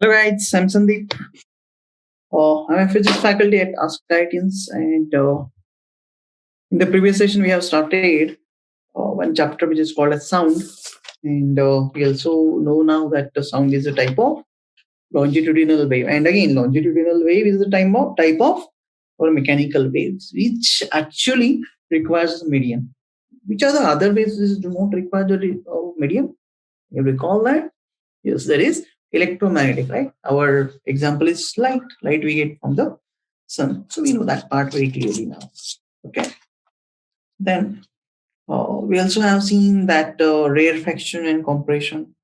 Hello guys, I'm Sandip. I'm a physics faculty at AskIITians, and in the previous session we have started one chapter which is called as sound, and we also know now that the sound is a type of longitudinal wave, and again longitudinal wave is the type of or mechanical waves which actually requires a medium. Which are the other waves which do not require the medium? You recall that? Yes, there is electromagnetic, right? Our example is light. Light we get from the sun. So we know that part very clearly now. Okay. Then we also have seen that rarefaction and compression,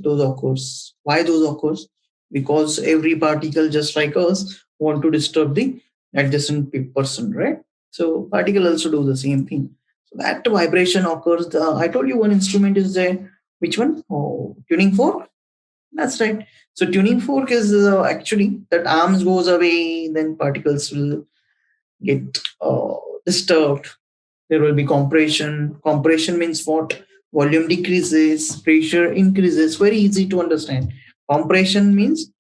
those occurs. Why those occurs? Because every particle, just like us, want to disturb the adjacent person, right? So particle also do the same thing. So that vibration occurs. I told you one instrument is there. Which one? Oh, tuning fork. That's right. So tuning fork is actually that arms goes away, then particles will get disturbed. There will be compression. Compression means what? Volume decreases, pressure increases. Very easy to understand. Compression means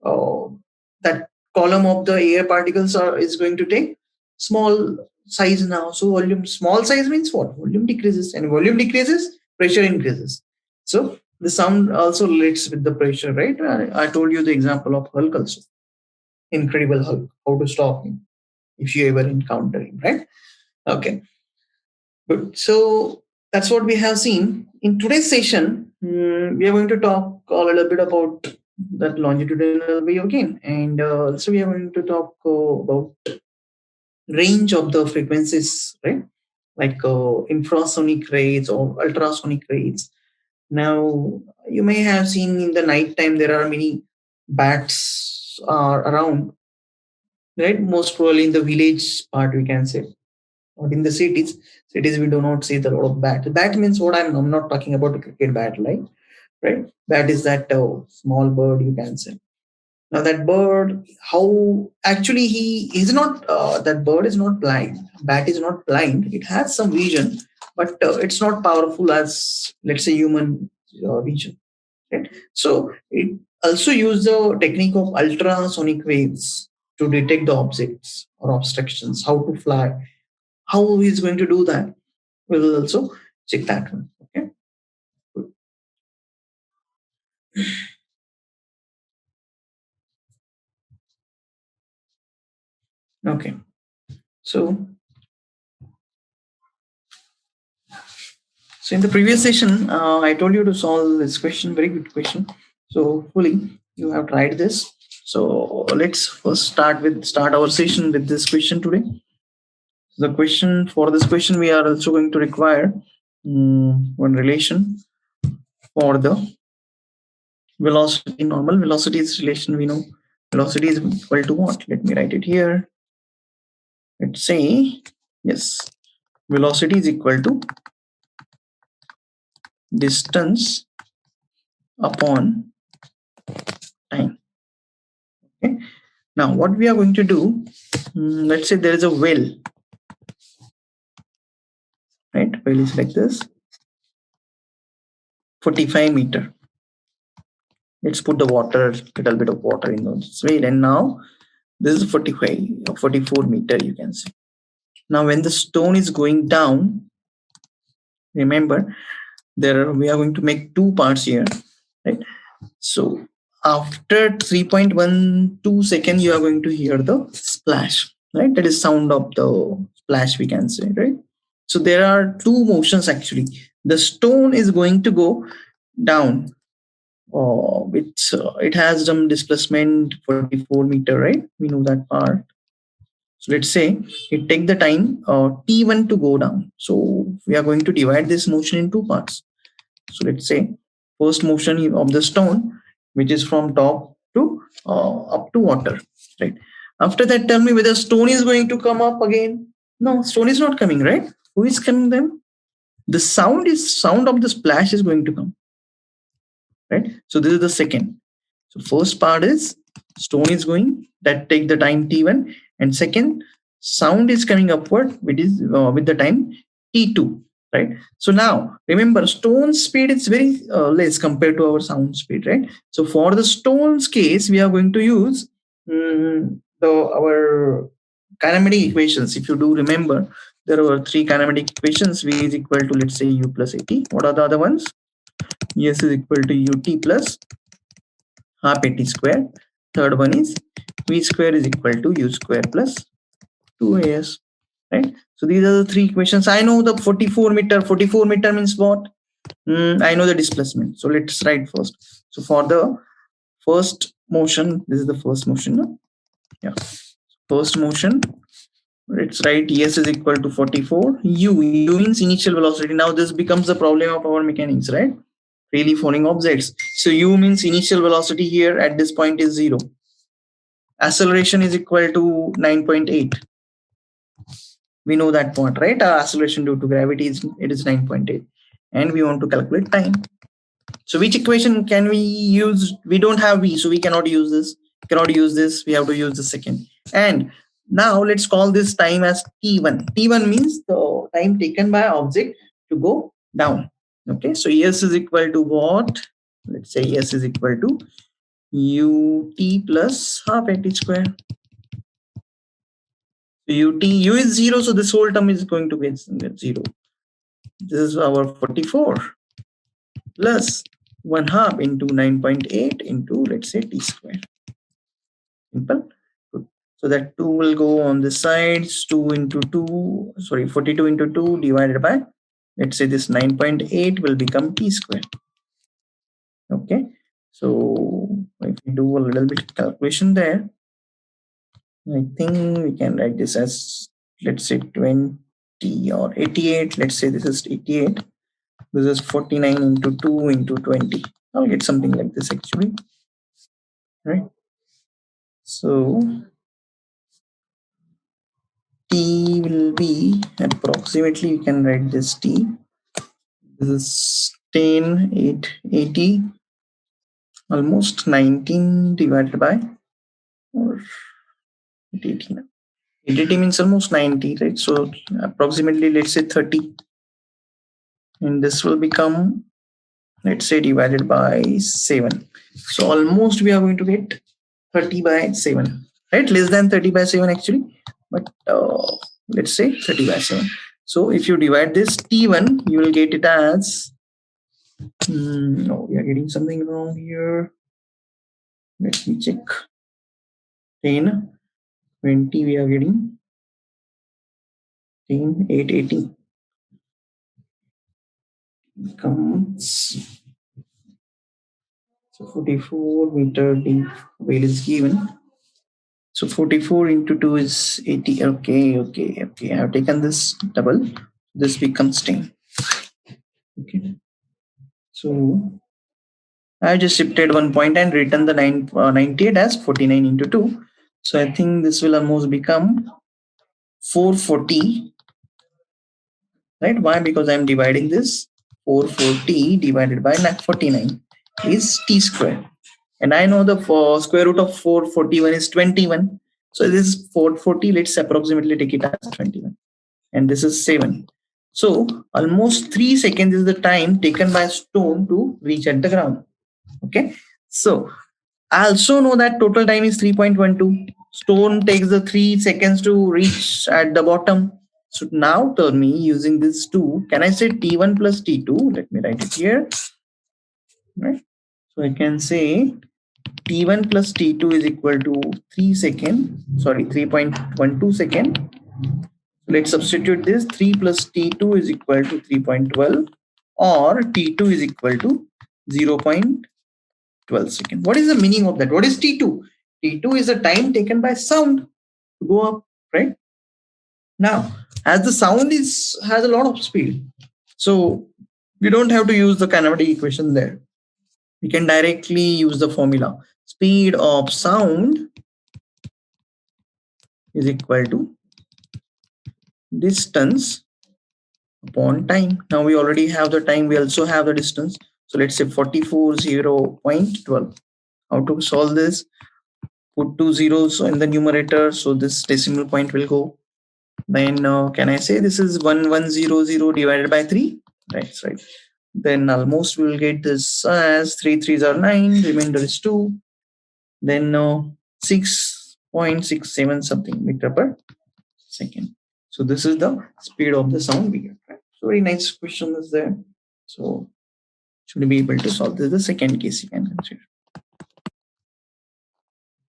uh, that column of the air particles is going to take small size now. So volume small size means what? Volume decreases, and volume decreases, pressure increases. So the sound also relates with the pressure, right? I told you the example of Hulk also. Incredible Hulk. How to stop him if you ever encounter him, right? Okay. Good. So that's what we have seen. In today's session, we are going to talk a little bit about that longitudinal wave again. And also we are going to talk about range of the frequencies, right? Like infrasonic rates or ultrasonic rates. Now, you may have seen in the night time there are many bats around, right? Most probably in the village part, we can say. Not in the cities. Cities we do not see the lot of bat. Bat means what? I'm not talking about a cricket bat, like right. Bat is that small bird, you can say. Now that bird, how actually he is not. That bird is not blind. Bat is not blind. It has some vision, but it's not powerful as, let's say, human vision. Right. So it also use the technique of ultrasonic waves to detect the objects or obstructions. How to fly, how he's going to do that, we will also check that one. Okay. Good. Okay. So in the previous session, I told you to solve this question. Very good question. So hopefully you have tried this. So let's first start our session with this question today. The question for this question, we are also going to require one relation for the velocity. Normal velocity is relation. We know velocity is equal to what? Let me write it here. Let's say, yes, velocity is equal to distance upon time. Okay. Now, what we are going to do, let's say there is a well, right? Well is like this, 45 meter. Let's put the water, little bit of water in this well, and now this is 45 or 44 meter, you can say. Now, when the stone is going down, remember, we are going to make two parts here, right? So after 3.12 seconds, you are going to hear the splash, right? That is sound of the splash, we can say, right? So there are two motions actually. The stone is going to go down, which it has some displacement 44 meter, right? We know that part. So let's say it take the time t1 to go down. So we are going to divide this motion in two parts. So let's say first motion of the stone, which is from top to up to water, right? After that, tell me whether stone is going to come up again. No, stone is not coming, right? Who is coming then? The sound of the splash is going to come, right? So this is the second. So first part is stone is going, that take the time t1, and second sound is coming upward, which is with the time t2. right? So now remember, stone speed is very less compared to our sound speed, right? So for the stone's case, we are going to use our kinematic equations. If you do remember, there were three kinematic equations. V is equal to, let's say, u plus at. What are the other ones? S is equal to ut plus half at square. Third one is v square is equal to u square plus 2as, right? So these are the three equations. I know the 44 meter. 44 meter means what? I know the displacement. So let's write first. So for the first motion, this is the first motion. No? Yeah. First motion, let's write S is equal to 44. U means initial velocity. Now this becomes the problem of our mechanics, right? Freely falling objects. So U means initial velocity here at this point is 0. Acceleration is equal to 9.8. We know that part, right? Acceleration due to gravity is 9.8, and we want to calculate time. So which equation can we use? We don't have v, so we cannot use this. We have to use the second. And now let's call this time as t1. T1 means the time taken by object to go down. Okay, so S is equal to what? Let's say S is equal to ut plus half at square. U is 0, so this whole term is going to be 0. This is our 44 plus 1/2 into 9.8 into, let's say, t square. Simple. Good. So that 2 will go on the sides. 42 into 2 divided by, let's say, this 9.8 will become t square. Okay. So if we do a little bit of calculation there, I think we can write this as, let's say, 20 or 88. Let's say this is 88. This is 49 into 2 into 20. I'll get something like this actually, right? So T will be approximately, you can write this T. This is 10, 8, 80, almost 19 divided by, or 18. 80 means almost 90, right? So approximately, let's say 30. And this will become, let's say, divided by 7. So almost we are going to get 30 by 7, right? Less than 30 by 7 actually, but let's say 30 by 7. So if you divide this T1, you will get it as, no, we are getting something wrong here. Let me check. 10, 20, we are getting 10, 8, 80. Comes, so 44 meter deep whale is given. So 44 into 2 is 80. Okay. I have taken this double. This becomes 10. Okay. So I just shifted 1 point and written the 98 as 49 into 2. So I think this will almost become 440. Right? Why? Because I'm dividing this 440 divided by 49 is t square. And I know the square root of 441 is 21. So this is 440. Let's approximately take it as 21. And this is 7. So almost 3 seconds is the time taken by a stone to reach at the ground. Okay. So I also know that total time is 3.12. Stone takes the 3 seconds to reach at the bottom. So now tell me, using this 2, can I say T1 plus T2? Let me write it here. Right. So I can say T1 plus T2 is equal to 3.12 second. Let's substitute this. 3 plus T2 is equal to 3.12, or T2 is equal to 0.12 seconds. What is the meaning of that? What is T2? T2 is the time taken by sound to go up, right? Now, as the sound has a lot of speed, so we don't have to use the kinematic equation there. We can directly use the formula. Speed of sound is equal to distance upon time. Now we already have the time. We also have the distance. So let's say 440.12. How to solve this? Put 2 zeros in the numerator. So this decimal point will go. Then can I say this is 1100 divided by 3? Right. Then almost we will get this as 3 3s are 9, remainder is 2. Then 6.67 something meter per second. So this is the speed of the sound we get. Right? So very nice question is there. So should be able to solve this. The second case you can consider.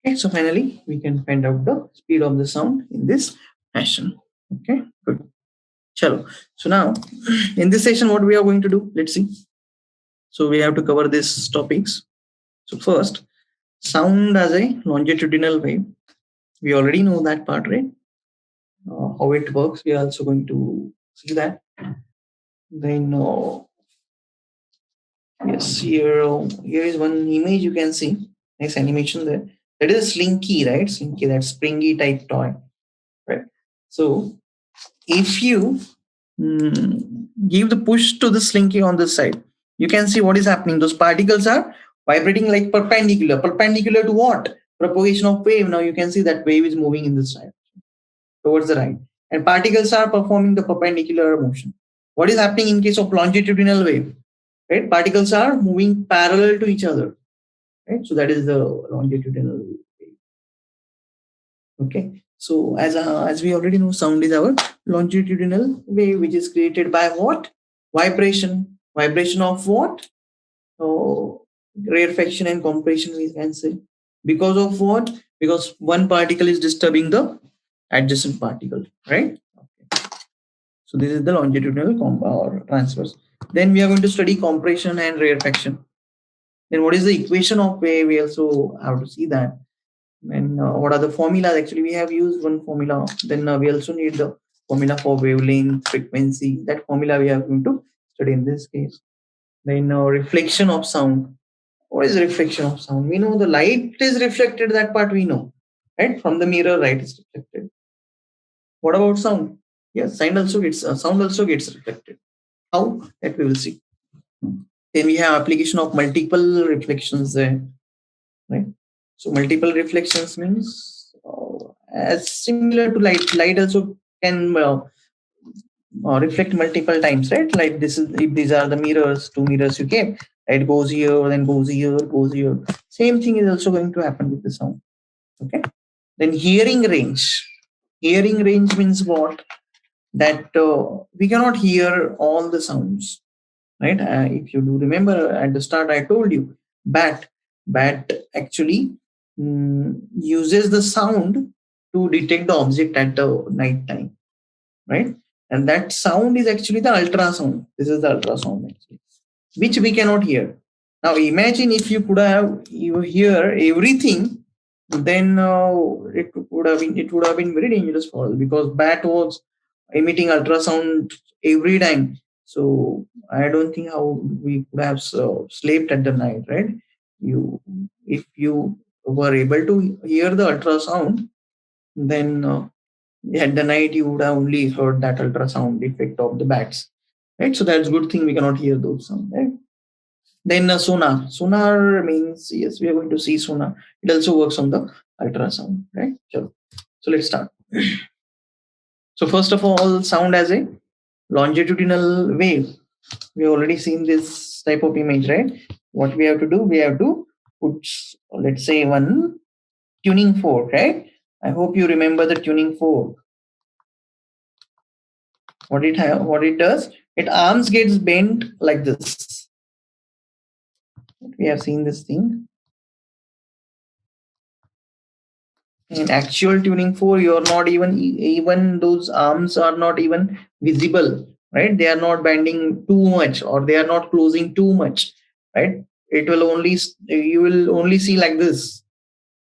Okay, so finally we can find out the speed of the sound in this fashion. Okay, good. Chalo. So now in this session, what we are going to do? Let's see. So we have to cover these topics. So first, sound as a longitudinal wave. We already know that part, right? How it works. We are also going to see that. Then yes, here is one image you can see. Nice animation there. That is a slinky, right? Slinky, that springy type toy, right? So if you give the push to the slinky on this side, you can see what is happening. Those particles are vibrating like perpendicular. Perpendicular to what? Propagation of wave. Now you can see that wave is moving in this direction towards the right. And particles are performing the perpendicular motion. What is happening in case of longitudinal wave? Right? Particles are moving parallel to each other. Right? So that is the longitudinal wave. Okay. So as we already know, sound is our longitudinal wave, which is created by what? Vibration. Vibration of what? Oh, rarefaction and compression, we can say. Because of what? Because one particle is disturbing the adjacent particle, right? Okay. So this is the longitudinal or transverse. Then we are going to study compression and rarefaction. Then what is the equation of wave? We also have to see that. And what are the formulas? Actually, we have used one formula. Then we also need the formula for wavelength, frequency. That formula we are going to study in this case. Then reflection of sound. What is reflection of sound? We know the light is reflected. That part we know, right? From the mirror, light is reflected. What about sound? Yes, sound also gets reflected. How? That we will see. Then we have application of multiple reflections there, right? So multiple reflections means as similar to light. Light also can reflect multiple times, right? Like this is if these are the mirrors, two mirrors you keep, light goes here, then goes here, goes here. Same thing is also going to happen with the sound. Okay. Then hearing range. Hearing range means what? That we cannot hear all the sounds, right? If you do remember at the start, I told you bat actually uses the sound to detect the object at the night time, right? And that sound is actually the ultrasound. This is the ultrasound actually, which we cannot hear. Now imagine if you could have you hear everything, then it would have been very dangerous for us because bat was emitting ultrasound every time. So I don't think how we could have slept at the night, right? You if you were able to hear the ultrasound, then at the night you would have only heard that ultrasound effect of the bats, right? So that's good thing we cannot hear those sounds, right? Then sonar. Sonar means yes, we are going to see sonar. It also works on the ultrasound, right? So let's start. So first of all, sound as a longitudinal wave. We already seen this type of image, right? What we have to do, we have to put, let's say, one tuning fork, right? I hope you remember the tuning fork. What it does, it arms gets bent like this. We have seen this thing. In actual tuning fork, you're not even those arms are not even visible, right? They are not bending too much or they are not closing too much, right? It will only you will only see like this,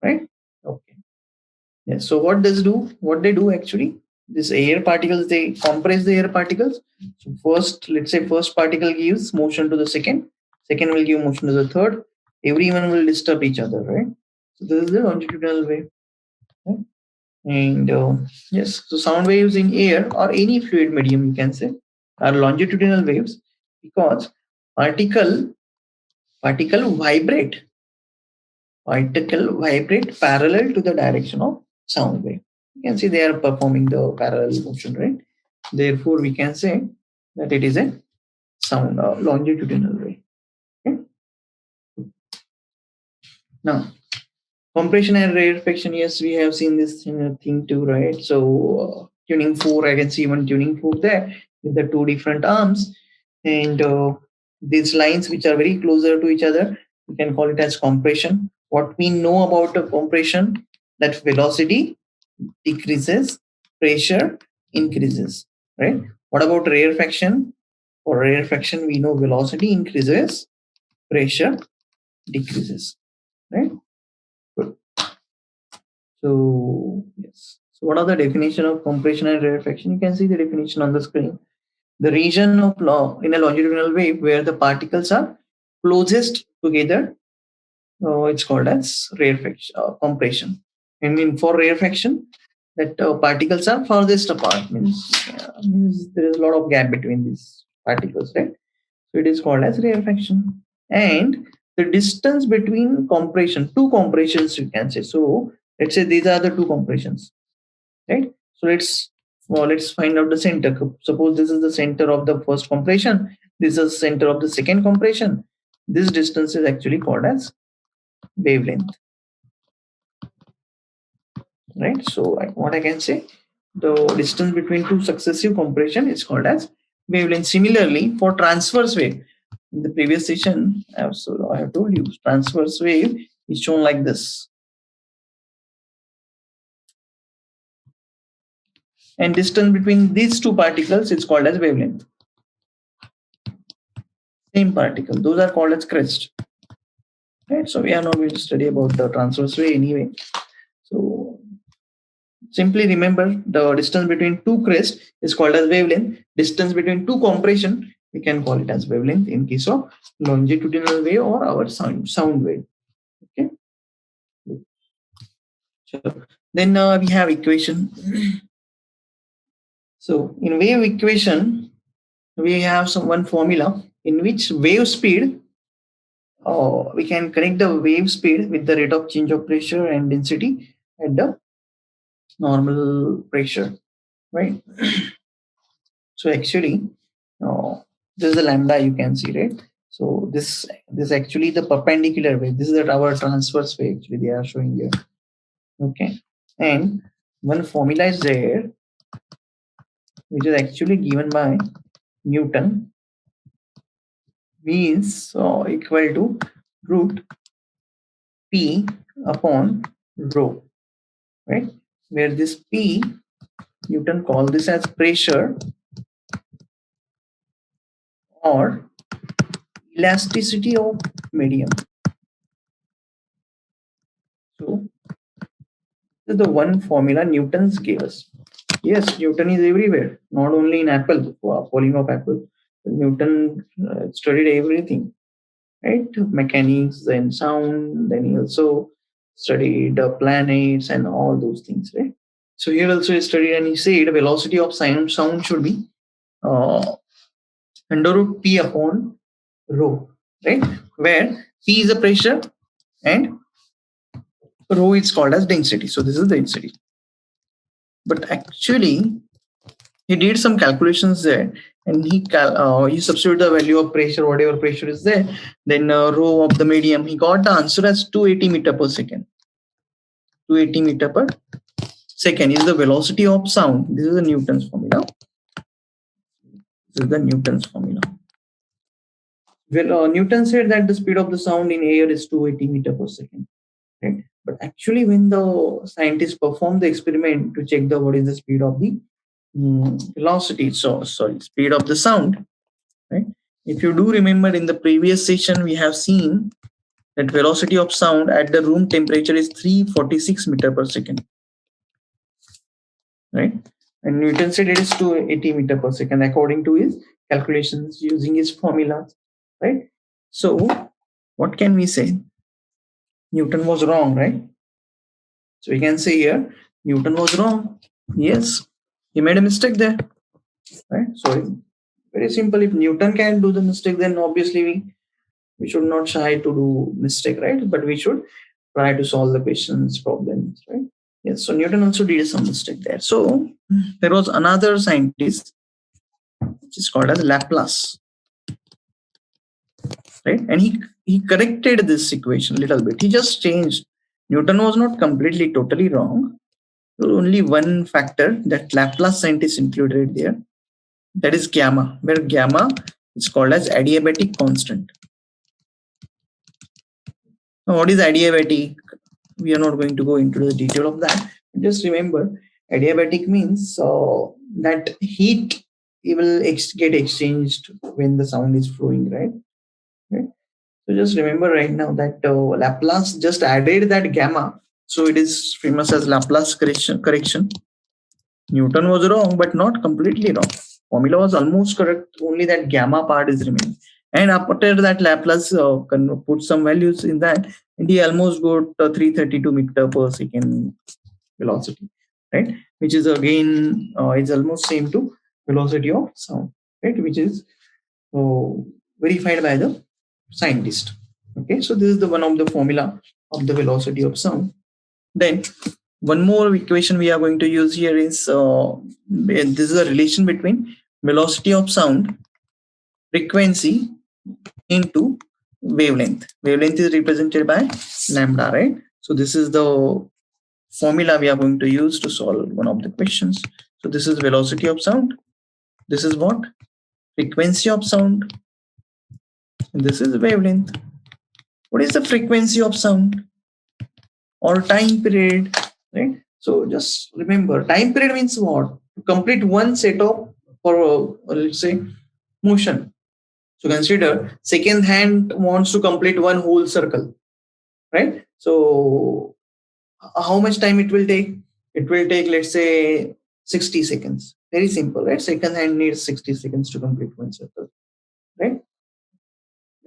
right? Okay. Yes. So what they do actually, this air particles, they compress the air particles. So first, let's say first particle gives motion to the second will give motion to the third. Everyone will disturb each other, right? So this is the longitudinal wave, right? And yes, so sound waves in air or any fluid medium, you can say, are longitudinal waves because particle vibrate parallel to the direction of sound wave. You can see they are performing the parallel motion, right? Therefore, we can say that it is a sound longitudinal wave. Okay? Now, compression and rarefaction, yes, we have seen this thing too, right? So, tuning fork, I can see one tuning fork there with the two different arms. And these lines which are very closer to each other, we can call it as compression. What we know about the compression, that velocity decreases, pressure increases, right? What about rarefaction? For rarefaction, we know velocity increases, pressure decreases, right? Good. So, yes. So, what are the definition of compression and rarefaction? You can see the definition on the screen. The region of in a longitudinal wave where the particles are closest together, it's called as rarefaction, compression. And for rarefaction, that particles are farthest apart, means there is a lot of gap between these particles, right? So it is called as rarefaction. And the distance between compression, two compressions you can say. So let's say these are the two compressions, right? So let's find out the center. Suppose this is the center of the first compression. This is the center of the second compression. This distance is actually called as wavelength, right? So what I can say, the distance between two successive compression is called as wavelength. Similarly, for transverse wave, in the previous session, I have told you transverse wave is shown like this. And distance between these two particles is called as wavelength. Same particle, those are called as crest. Right? So we are not going to study about the transverse wave anyway. So simply remember the distance between two crests is called as wavelength. Distance between two compression, we can call it as wavelength in case of longitudinal wave or our sound wave. Okay. So then we have equation. So in wave equation, we have one formula in which wave speed, we can connect the wave speed with the rate of change of pressure and density at the normal pressure, right? So actually, this is the lambda you can see, right? So this actually the perpendicular wave. This is our transverse wave actually they are showing here. Okay, and one formula is there, which is actually given by Newton, means equal to root P upon rho, right? Where this P, Newton called this as pressure or elasticity of medium. So this is the one formula Newton's gave us. Yes, Newton is everywhere, not only in Apple, falling of Apple. Newton studied everything, right? Mechanics, then sound, then he also studied planets and all those things, right? So here also he studied and he said the velocity of sound should be under root P upon rho, right? Where P is the pressure and rho is called as density. So this is the density. But actually, he did some calculations there, and he substituted the value of pressure, whatever pressure is there, then rho of the medium. He got the answer as 280 meter per second. 280 meter per second is the velocity of sound. This is the Newton's formula. This is the Newton's formula. Well, Newton said that the speed of the sound in air is 280 meter per second. Right? But actually, when the scientists performed the experiment to check what is the speed of the velocity, speed of the sound, right? If you do remember, in the previous session, we have seen that velocity of sound at the room temperature is 346 meter per second, right? And Newton said it is 280 meter per second according to his calculations using his formula, right? So what can we say? Newton was wrong, right? So we can say here Newton was wrong. Yes, he made a mistake there, right? So very simple. If Newton can do the mistake, then obviously we should not shy to do mistake, right? But we should try to solve the questions, problems, right? Yes, so Newton also did some mistake there. So there was another scientist which is called as Laplace, right? And he corrected this equation a little bit. He just changed. Newton was not completely totally wrong. There was only one factor that Laplace scientist included there. That is gamma, where gamma is called as adiabatic constant. Now, what is adiabatic? We are not going to go into the detail of that. Just remember, adiabatic means that heat will get exchanged when the sound is flowing, right? So just remember right now that Laplace just added that gamma. So it is famous as Laplace correction. Newton was wrong, but not completely wrong. Formula was almost correct, only that gamma part is remaining. And after that, Laplace put some values in that, and he almost got 332 meter per second velocity, right? Which is again, is almost same to velocity of sound, right? Which is verified by the scientist. Okay, so this is the one of the formula of the velocity of sound. Then one more equation we are going to use here is this is a relation between velocity of sound, frequency into wavelength. Wavelength is represented by lambda, right? So this is the formula we are going to use to solve one of the questions. So this is velocity of sound. This is what? Frequency of sound. And this is wavelength. What is the frequency of sound or time period, right? So just remember, time period means what? To complete one setup for let's say motion. So consider second hand wants to complete one whole circle, right? So how much time it will take? It will take, let's say, 60 seconds. Very simple, right? Second hand needs 60 seconds to complete one circle, right?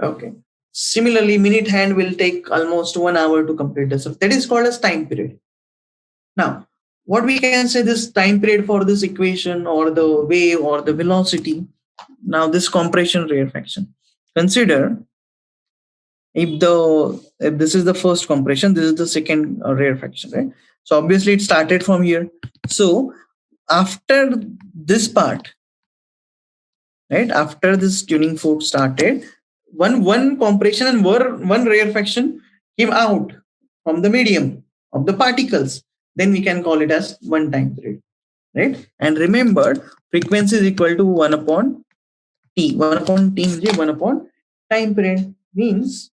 Okay. Similarly, minute hand will take almost 1 hour to complete the circle. That is called as time period. Now, what we can say this time period for this equation or the wave or the velocity. Now, this compression rarefaction. Consider if this is the first compression, this is the second rarefaction, right? So obviously it started from here. So after this part, right, after this tuning fork started, one compression and one rarefaction came out from the medium of the particles. Then we can call it as one time period, right? And remember, frequency is equal to 1 upon t. 1 upon t means 1 upon time period. Means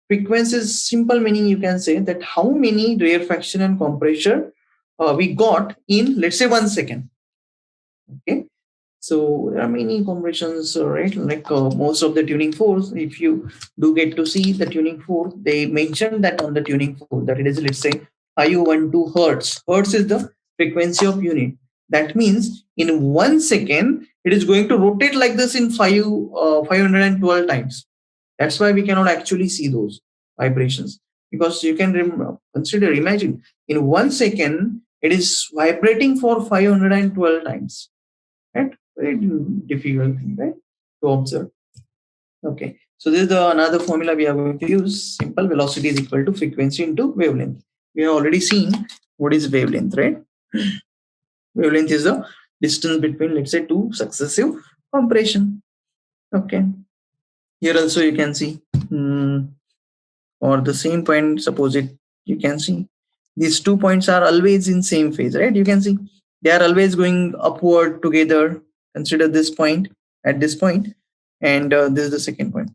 frequency is simple meaning, you can say that how many rarefaction and compression we got in, let's say, 1 second. Okay, so there are many compressions, right? Like most of the tuning forks, if you do get to see the tuning fork, they mentioned that on the tuning fork that it is, let's say, 512 hertz. Hertz is the frequency of unit. That means in 1 second it is going to rotate like this in 512 times. That's why we cannot actually see those vibrations, because you can imagine in 1 second it is vibrating for 512 times, right? Very difficult thing, right, to observe. Okay, so this is another formula we are going to use. Simple, velocity is equal to frequency into wavelength. We have already seen what is wavelength, right? Wavelength is the distance between, let's say, two successive compression. Okay, here also you can see or the same point, suppose it, you can see these 2 points are always in same phase, right? You can see they are always going upward together. Consider this point at this point, and this is the second point.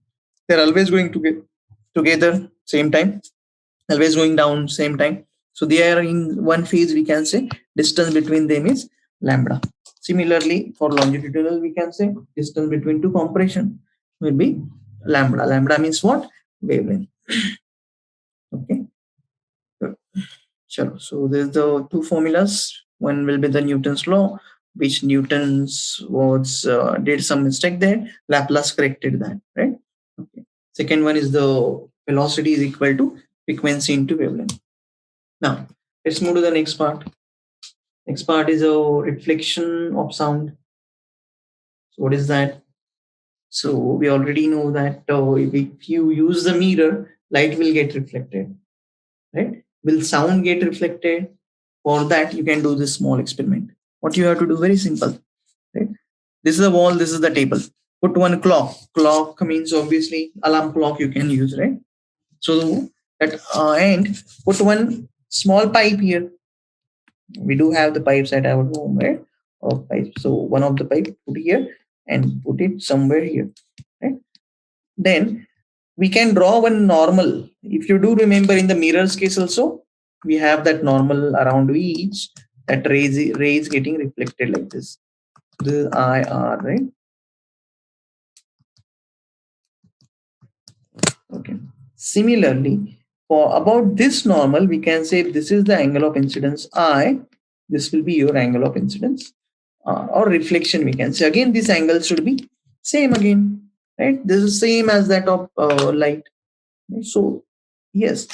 They're always going to get together same time, always going down same time. So they are in one phase, we can say distance between them is lambda. Similarly, for longitudinal, we can say distance between two compression will be lambda. Lambda means what? Wavelength. Okay. Sure. So there's the two formulas. One will be the Newton's law, which Newton's was did some mistake there. Laplace corrected that, right? Okay. Second one is the velocity is equal to frequency into wavelength. Now let's move to the next part. Next part is a reflection of sound. So what is that? So we already know that if you use the mirror, light will get reflected, right? Will sound get reflected? For that, you can do this small experiment. What you have to do, very simple. Right? This is the wall, this is the table. Put one clock. Clock means obviously alarm clock you can use, right? So that and put one small pipe here. We do have the pipes at our home, right? Or pipe. So one of the pipe put here and put it somewhere here. Right? Then we can draw one normal. If you do remember in the mirrors case also, we have that normal around each, that rays getting reflected like this. The IR, right? Okay. Similarly, for about this normal, we can say this is the angle of incidence I. This will be your angle of incidence or reflection. We can say again this angle should be same again, right? This is same as that of light. So yes,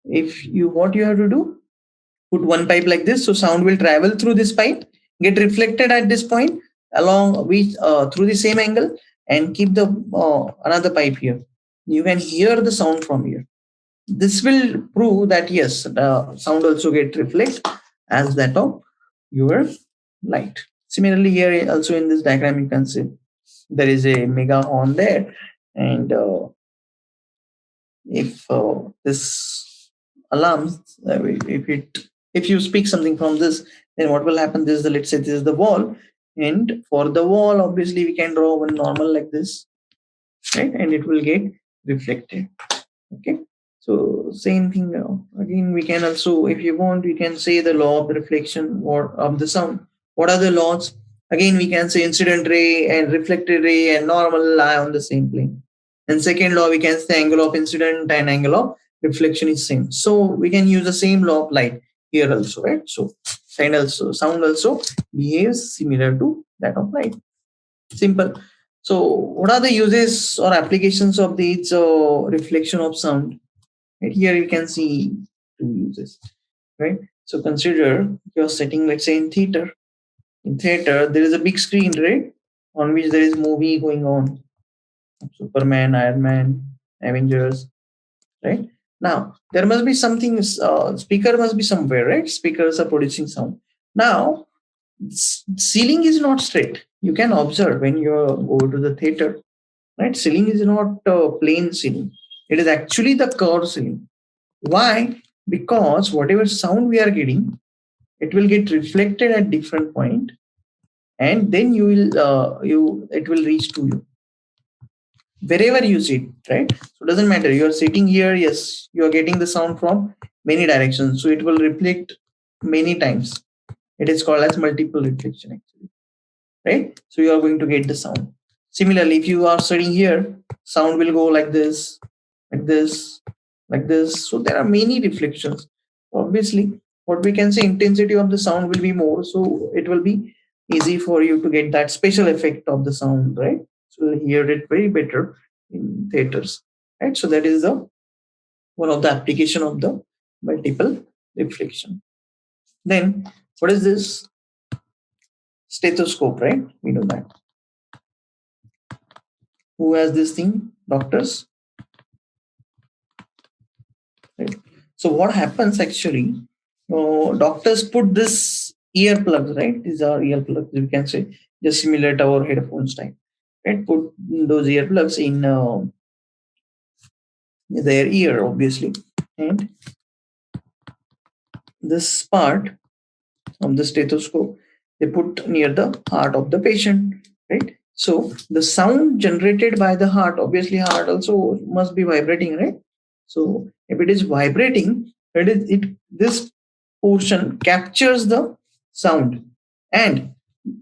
if you what you have to do, put one pipe like this, so sound will travel through this pipe, get reflected at this point along with through the same angle, and keep the another pipe here. You can hear the sound from here. This will prove that yes, the sound also get reflect as that of your light. Similarly, here also in this diagram you can see there is a mega horn there, and if this alarms, if you speak something from this, then what will happen? This is the, let's say this is the wall, and for the wall, obviously we can draw one normal like this, right? And it will get reflected. Okay. So same thing now. Again, we can also, if you want, we can say the law of reflection or of the sound. What are the laws? Again, we can say incident ray and reflected ray and normal lie on the same plane. And second law, we can say angle of incident and angle of reflection is same. So we can use the same law of light here also, right? So sound also behaves similar to that of light. Simple. So what are the uses or applications of these reflection of sound? Right here you can see two uses, right? So consider you're sitting, let's say in theater. In theater, there is a big screen, right? On which there is movie going on. Superman, Iron Man, Avengers, right? Now, there must be something, speaker must be somewhere, right? Speakers are producing sound. Now, ceiling is not straight. You can observe when you go to the theater, right? Ceiling is not plain ceiling. It is actually the curved ceiling. Why? Because whatever sound we are getting, it will get reflected at different point, and then you will it will reach to you wherever you sit, right? So it doesn't matter. You are sitting here, yes, you are getting the sound from many directions, so it will reflect many times. It is called as multiple reflection, actually, right? So you are going to get the sound. Similarly, if you are sitting here, sound will go like this, like this, like this. So there are many reflections. Obviously, what we can say, intensity of the sound will be more, so it will be easy for you to get that special effect of the sound, right? So you'll hear it very better in theaters, right? So that is the one of the application of the multiple reflection. Then what is this? Stethoscope, right? We know that. Who has this thing? Doctors. Right. So what happens actually? Doctors put this earplugs, right? These are earplugs. We can say just simulate our headphones type. Right? Put those earplugs in their ear, obviously, and this part of the stethoscope they put near the heart of the patient, right? So the sound generated by the heart, obviously heart also must be vibrating, right? So if it is vibrating, this portion captures the sound, and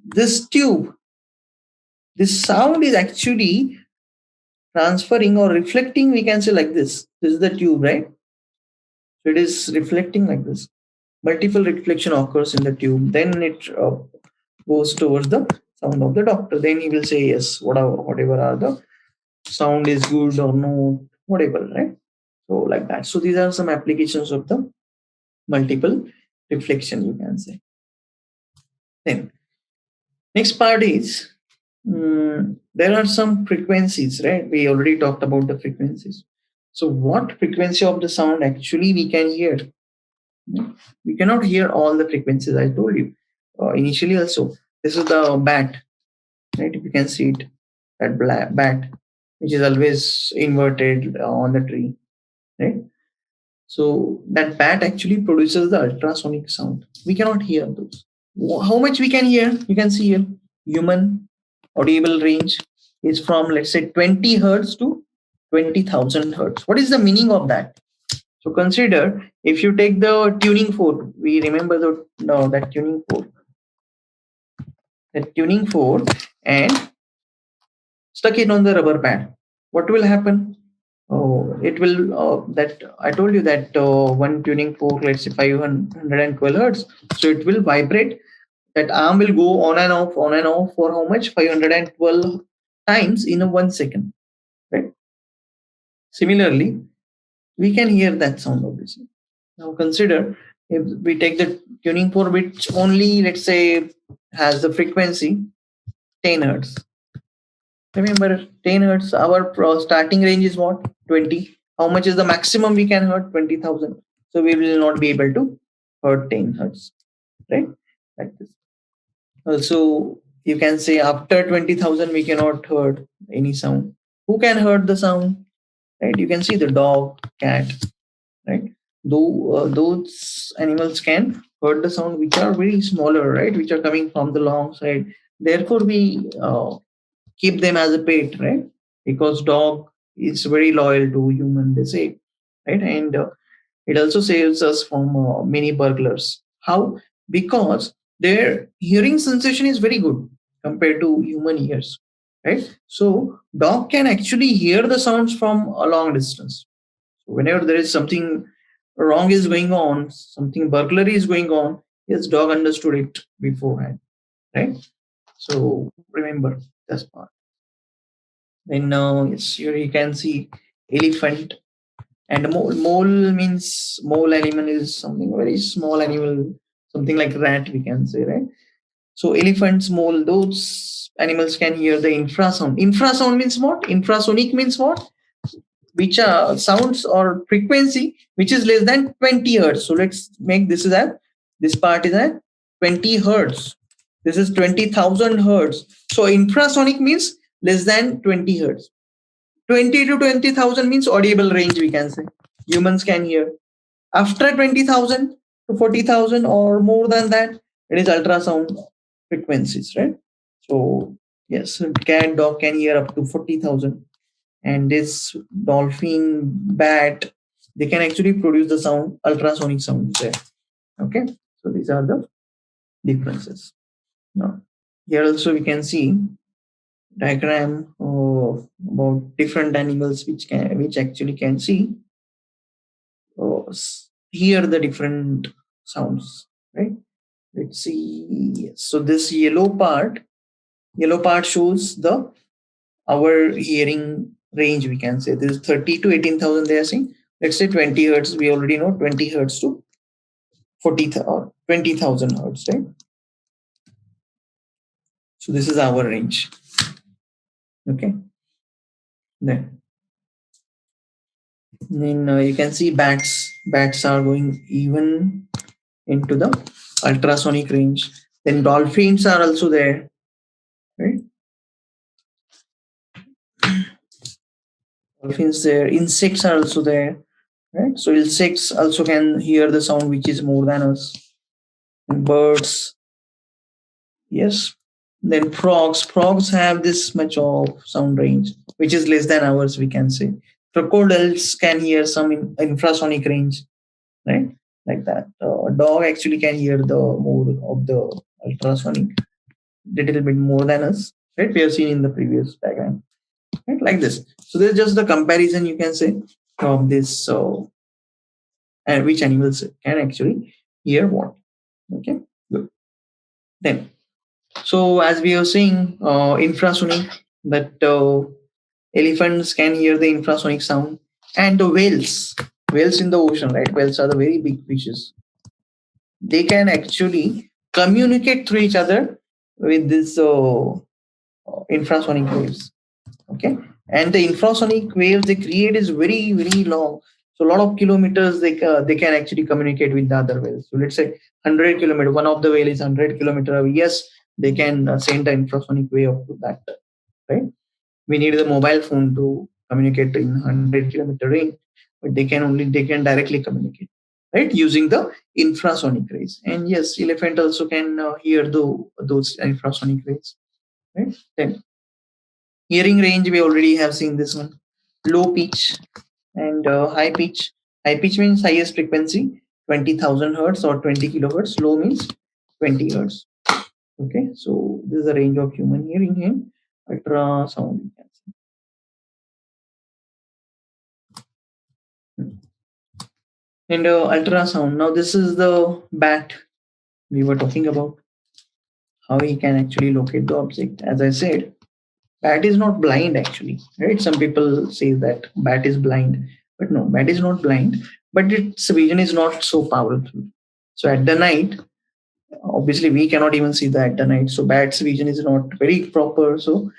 this tube, this sound is actually transferring or reflecting, we can say like this. This is the tube, right? So it is reflecting like this. Multiple reflection occurs in the tube. Then it goes towards the sound of the doctor. Then he will say yes, whatever are the sound is good or no, whatever, right? So like that. So these are some applications of the multiple reflection, you can say. Then next part is there are some frequencies, right? We already talked about the frequencies. So what frequency of the sound actually we can hear? We cannot hear all the frequencies. I told you initially also. This is the bat, right? You can see it, that black bat, which is always inverted on the tree, right? So that bat actually produces the ultrasonic sound. We cannot hear those. How much we can hear? You can see here, human audible range is from, let's say, 20 hertz to 20,000 hertz. What is the meaning of that? So consider, if you take the tuning fork, we remember that tuning fork, and stuck it on the rubber band. What will happen? Oh, it will, that I told you that one tuning fork, let's say 512 hertz, so it will vibrate. That arm will go on and off for how much? 512 times in a 1 second, right? Similarly, we can hear that sound, obviously. Now consider, if we take the tuning fork which only, let's say, has the frequency 10 hertz. Remember, 10 hertz, our starting range is what? 20. How much is the maximum we can hear? 20,000. So we will not be able to hear 10 hertz, right? Like this. Also, you can say after 20,000 we cannot hear any sound. Who can hear the sound? Right? You can see the dog, cat, right? Though those animals can hear the sound which are very smaller, right? Which are coming from the long side. Therefore, we keep them as a pet, right? Because dog is very loyal to human, they say, right? And it also saves us from many burglars. How? Because their hearing sensation is very good compared to human ears, right? So dog can actually hear the sounds from a long distance. So whenever there is something wrong is going on, something burglary is going on, yes, dog understood it beforehand, right? So remember this part. Then yes, here you can see elephant, and mole means, mole animal is something very small animal, something like rat, we can say, right? So elephants, mole, those animals can hear the infrasound. Infrasound means what? Infrasonic means what? Which are sounds or frequency which is less than 20 hertz. So let's make this is at, this part is at 20 hertz. This is 20,000 hertz. So infrasonic means less than 20 hertz. 20 to 20,000 means audible range, we can say. Humans can hear. After 20,000 to 40,000 or more than that, it is ultrasound frequencies, right? So, yes, cat, dog can hear up to 40,000. And this dolphin, bat, they can actually produce the sound, ultrasonic sounds there. Okay, so these are the differences. Now, here also we can see diagram of about different animals which actually can see hear the different sounds, right? Let's see. So this yellow part shows the our hearing range, we can say. This is 30 to 18,000 they are saying. Let's say 20 hertz, we already know 20 hertz to 40 or 20,000 hertz, right? So this is our range. Okay. Then you can see bats are going even into the ultrasonic range. Then dolphins are also there, right? Dolphins there. Insects are also there, right? So insects also can hear the sound which is more than us. And birds, yes. Then frogs have this much of sound range which is less than ours, we can say. Crocodiles can hear some infrasonic range, right? Like that. Dog actually can hear the more of the ultrasonic, little bit more than us, right? We have seen in the previous diagram, right? Like this. So there's just the comparison, you can say, of this, and which animals can actually hear what. Okay, good. Then, so as we are seeing, infrasonic, that elephants can hear the infrasonic sound, and the whales in the ocean, right? Whales are the very big fishes. They can actually communicate through each other with this infrasonic waves. Okay, and the infrasonic waves they create is very long. So a lot of kilometers they can actually communicate with the other whales. So let's say 100 kilometer. One of the whale is 100 kilometer away. Yes, they can send the infrasonic wave up to that. Right. We need the mobile phone to communicate in 100-kilometer range, but they can directly communicate, right, using the infrasonic rays. And yes, elephant also can hear those infrasonic rays, right? Then hearing range, we already have seen this one. Low pitch and high pitch. High pitch means highest frequency, 20,000 hertz or 20 kilohertz. Low means 20 hertz. Okay, so this is the range of human hearing in ultrasound. And ultrasound. Now this is the bat we were talking about. How he can actually locate the object. As I said, bat is not blind actually, right? Some people say that bat is blind, but no, bat is not blind, but its vision is not so powerful. So at the night, obviously we cannot even see that at the night. So bat's vision is not very proper. So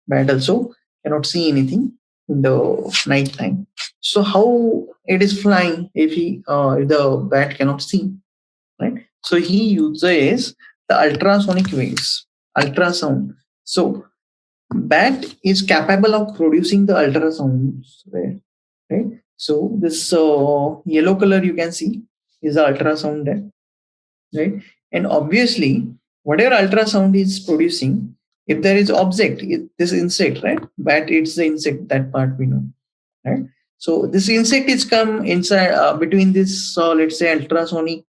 bat also cannot see anything in the night time. So how it is flying if the bat cannot see, right? So he uses the ultrasonic waves, ultrasound. So bat is capable of producing the ultrasounds, right? So this yellow color you can see is the ultrasound there, right? And obviously, whatever ultrasound is producing, if there is object, this insect, right? Bat eats the insect. That part we know, right? So this insect is come inside between this, let's say, ultrasonic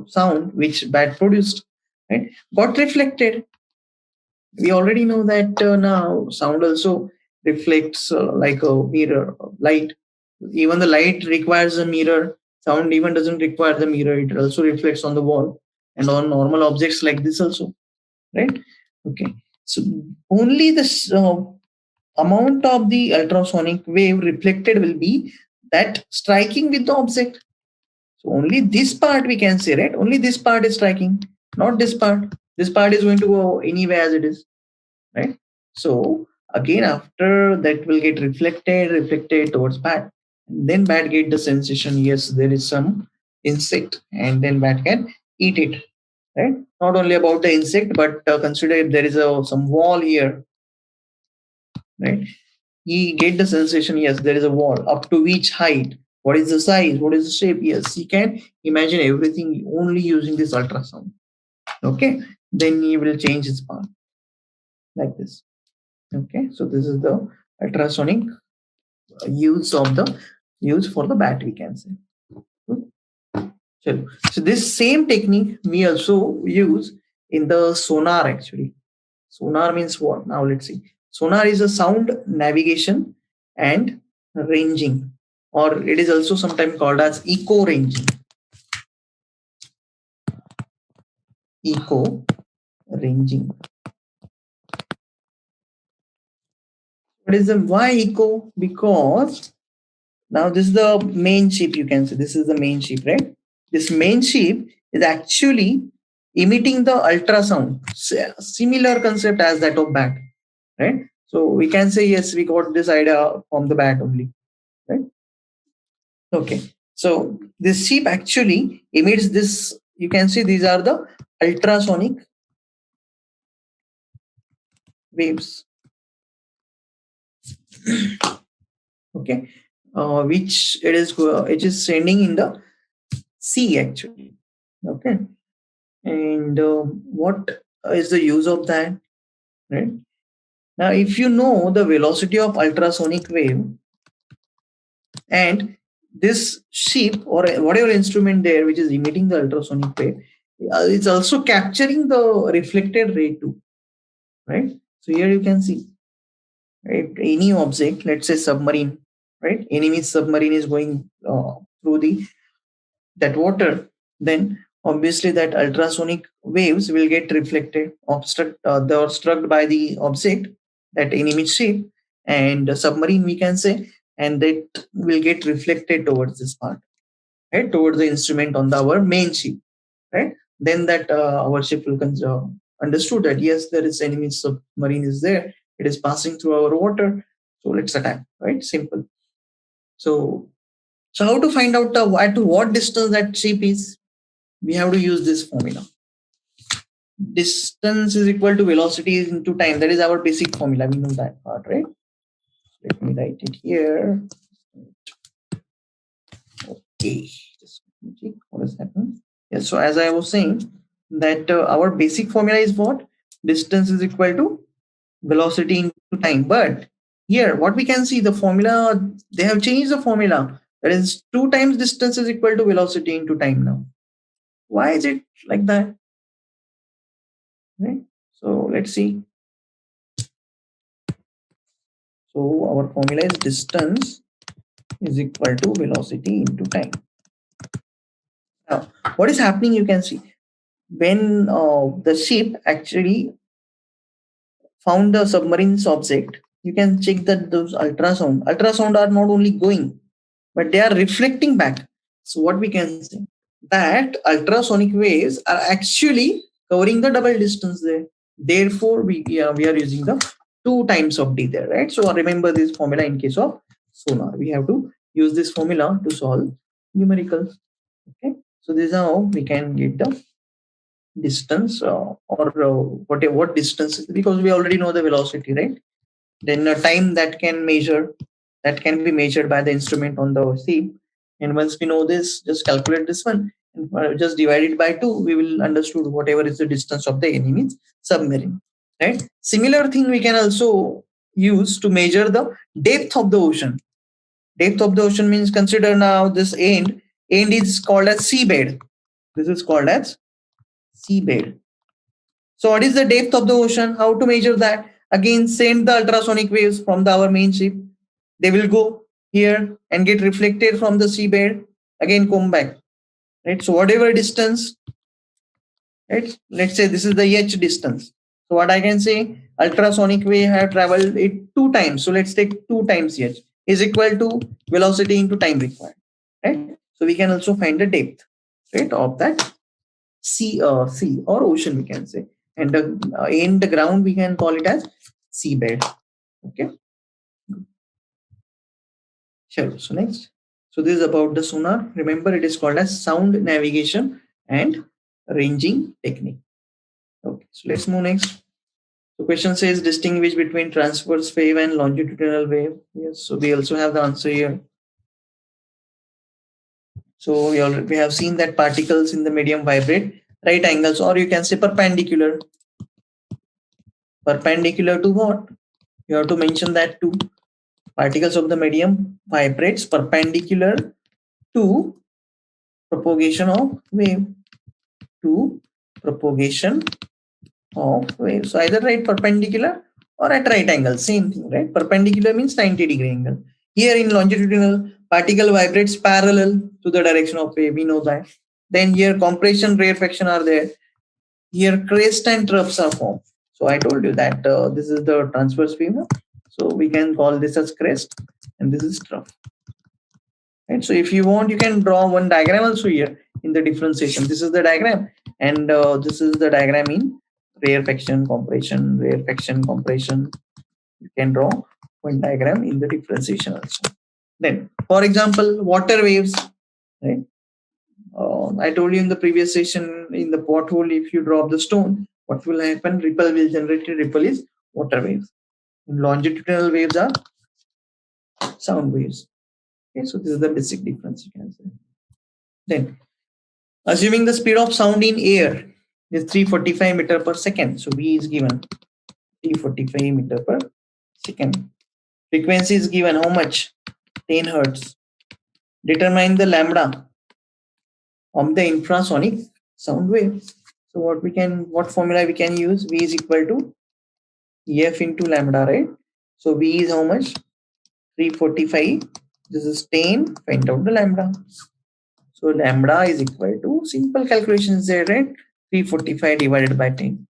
sound which bat produced, right? Got reflected. We already know that now sound also reflects like a mirror, light. Even the light requires a mirror. Sound even doesn't require the mirror. It also reflects on the wall and on normal objects like this also, right? Okay. So only this amount of the ultrasonic wave reflected will be that striking with the object. So only this part we can say, right? Only this part is striking, not this part. This part is going to go anyway as it is, right? So again, after that will get reflected towards bat. And then bat get the sensation, yes, there is some insect, and then bat can eat it, right? Not only about the insect, but consider if there is some wall here, right? He get the sensation, yes, there is a wall. Up to which height? What is the size? What is the shape? Yes, he can imagine everything only using this ultrasound. Okay, then he will change his path like this. Okay, so this is the ultrasonic use for the bat, we can say. So this same technique we also use in the sonar actually. Sonar means what? Now let's see. Sonar is a sound navigation and ranging, or it is also sometimes called as echo ranging. Echo ranging. What is the why echo? Because now this is the main chip, you can say. This is the main chip, right? This main chip is actually emitting the ultrasound. Similar concept as that of bat, right? So we can say, yes, we got this idea from the bat only, right? Okay. So this chip actually emits this. You can see these are the ultrasonic waves. Okay. Which it is sending in the sea actually. Okay. And what is the use of that, right? Now, if you know the velocity of ultrasonic wave and this ship or whatever instrument there which is emitting the ultrasonic wave, it's also capturing the reflected ray too, right? So here you can see, right, any object, let's say submarine, right? Enemy submarine is going through that water, then obviously that ultrasonic waves will get reflected, they are struck by the object, that enemy ship and submarine we can say, and that will get reflected towards this part, right, towards the instrument on our main ship, right? Then that our ship will understood that yes, there is enemy submarine is there, it is passing through our water, so let's attack, right? Simple. So So how to find out at what distance that shape is? We have to use this formula. Distance is equal to velocity into time. That is our basic formula. We know that part, right? Let me write it here. Okay. Just check what is happening. Yes. So as I was saying, that our basic formula is what? Distance is equal to velocity into time. But here, what we can see, the formula, they have changed the formula. That is 2 times distance is equal to velocity into time now. Why is it like that? Right? So let's see. So our formula is distance is equal to velocity into time. Now, what is happening? You can see when the ship actually found the submarine's object, you can check that those ultrasound are not only going, but they are reflecting back. So what we can say, that ultrasonic waves are actually covering the double distance there. Therefore, we are using the 2 times of d there, right? So remember this formula in case of sonar. We have to use this formula to solve numericals. Okay, so this is how we can get the distance what distance is, because we already know the velocity, right? Then a time that can be measured by the instrument on the ship. And once we know this, just calculate this one and just divide it by 2. We will understood whatever is the distance of the enemy's submarine, right? Similar thing we can also use to measure the depth of the ocean. Depth of the ocean means, consider now this end is called as seabed. This is called as seabed. So what is the depth of the ocean? How to measure that? Again, send the ultrasonic waves from our main ship. They will go here and get reflected from the seabed. Again, come back. Right. So whatever distance, right? Let's say this is the h distance. So what I can say, ultrasonic wave have traveled it 2 times. So let's take 2 times h is equal to velocity into time required. Right. So we can also find the depth, right, of that sea or ocean, we can say. And in the ground, we can call it as seabed. Okay. Sure. So next. So this is about the sonar. Remember, it is called as sound navigation and ranging technique. Okay. So let's move next. So question says distinguish between transverse wave and longitudinal wave. Yes. So we also have the answer here. So we have seen that particles in the medium vibrate right angles, or you can say perpendicular. Perpendicular to what? You have to mention that too. Particles of the medium vibrates perpendicular to propagation of wave. To propagation of wave. So either write perpendicular or at right angle. Same thing, right? Perpendicular means 90-degree angle. Here in longitudinal, particle vibrates parallel to the direction of wave. We know that. Then here compression, rarefaction are there. Here crest and troughs are formed. So I told you that this is the transverse wave. So we can call this as crest and this is trough. Right. So if you want, you can draw one diagram also here in the differentiation. This is the diagram, and this is the diagram in rarefaction, compression, rarefaction, compression. You can draw one diagram in the differentiation also. Then, for example, water waves. Right. I told you in the previous session, in the pothole, if you drop the stone, what will happen? Ripple will generate. Ripple is water waves. Longitudinal waves are sound waves. Okay, so this is the basic difference you can say. Then, assuming the speed of sound in air is 345 meter per second, so V is given 345 meter per second. Frequency is given how much? 10 hertz. Determine the lambda of the infrasonic sound wave. So what formula we can use? V is equal to F into lambda, right? So V is how much? 345. This is 10. Find out the lambda. So lambda is equal to, simple calculations there, right? 345 divided by 10.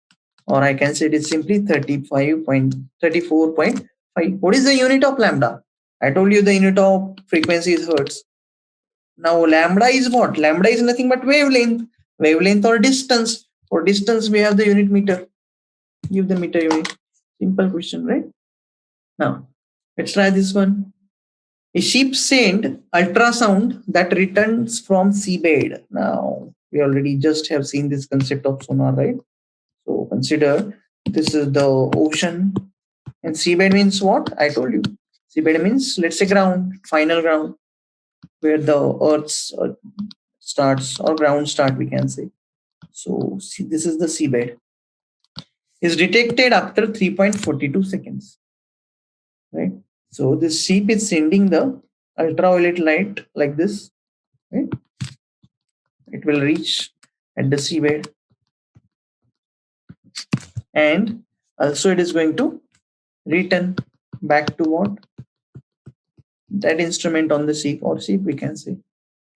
Or I can say it is simply 34.5. What is the unit of lambda? I told you the unit of frequency is hertz. Now lambda is what? Lambda is nothing but wavelength. Wavelength or distance. For distance, we have the unit meter. Give the meter unit. Simple question, right? Now, let's try this one. A ship sent ultrasound that returns from seabed. Now, we already just have seen this concept of sonar, right? So consider this is the ocean, and seabed means what? I told you. Seabed means, let's say, ground, final ground, where the Earth's starts or ground start, we can say. So see, this is the seabed. Is detected after 3.42 seconds, right? So this ship is sending the ultraviolet light like this, right? It will reach at the seabed, and also it is going to return back to what? That instrument on the ship, or ship, we can say.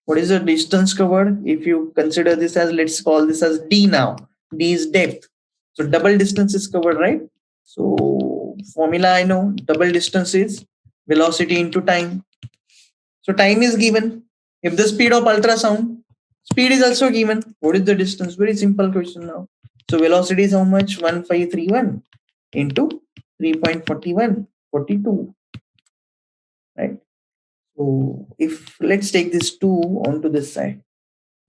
What is the distance covered? If you consider this as, let's call this as D now. D is depth. So double distance is covered, right? So formula I know, double distance is velocity into time. So time is given. If the speed of ultrasound, speed is also given. What is the distance? Very simple question now. So velocity is how much? 1531 into 3.41, 42, right? So if let's take this 2 onto this side.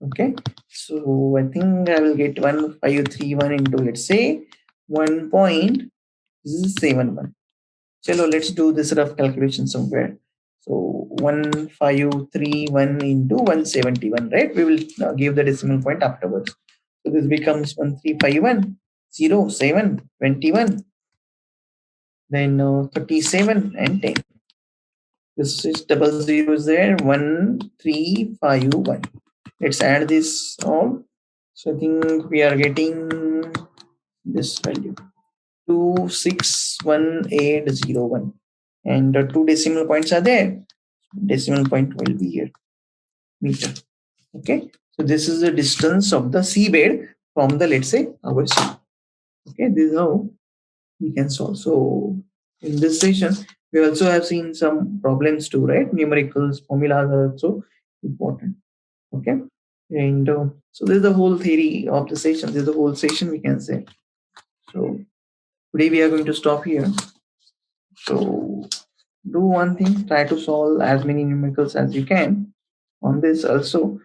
Okay, so I think I will get 1531 into, let's say, 1.71. Chalo, let's do this rough calculation somewhere. So 1531 into 171, right? We will give the decimal point afterwards. So this becomes 1351, 07, 21, then 37 and 10. This is double zeros there, 1351. Let's add this all. So I think we are getting this value 261,801, and the two decimal points are there. Decimal point will be here, meter. Okay, so this is the distance of the seabed from the, let's say, our sea. Okay, this is how we can solve. So in this session, we also have seen some problems too, right? Numericals, formulas are also important. Okay, and so this is the whole theory of the session. This is the whole session, we can say. So today we are going to stop here. So do one thing, try to solve as many numericals as you can on this. Also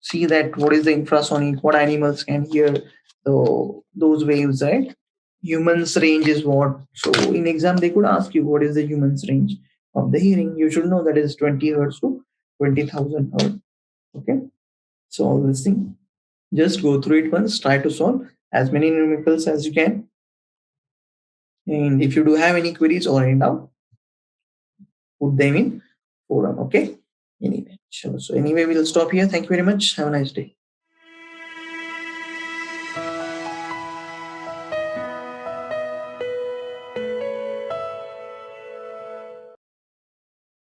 see that what is the infrasonic, what animals can hear those waves, right? Humans range is what? So in exam they could ask you what is the humans range of the hearing. You should know that is 20 hertz to 20,000 hertz. Okay, so all this thing, just go through it once, try to solve as many numericals as you can, and if you do have any queries or any doubt, put them in forum. Okay, anyway, sure. So anyway, we'll stop here. Thank you very much. Have a nice day.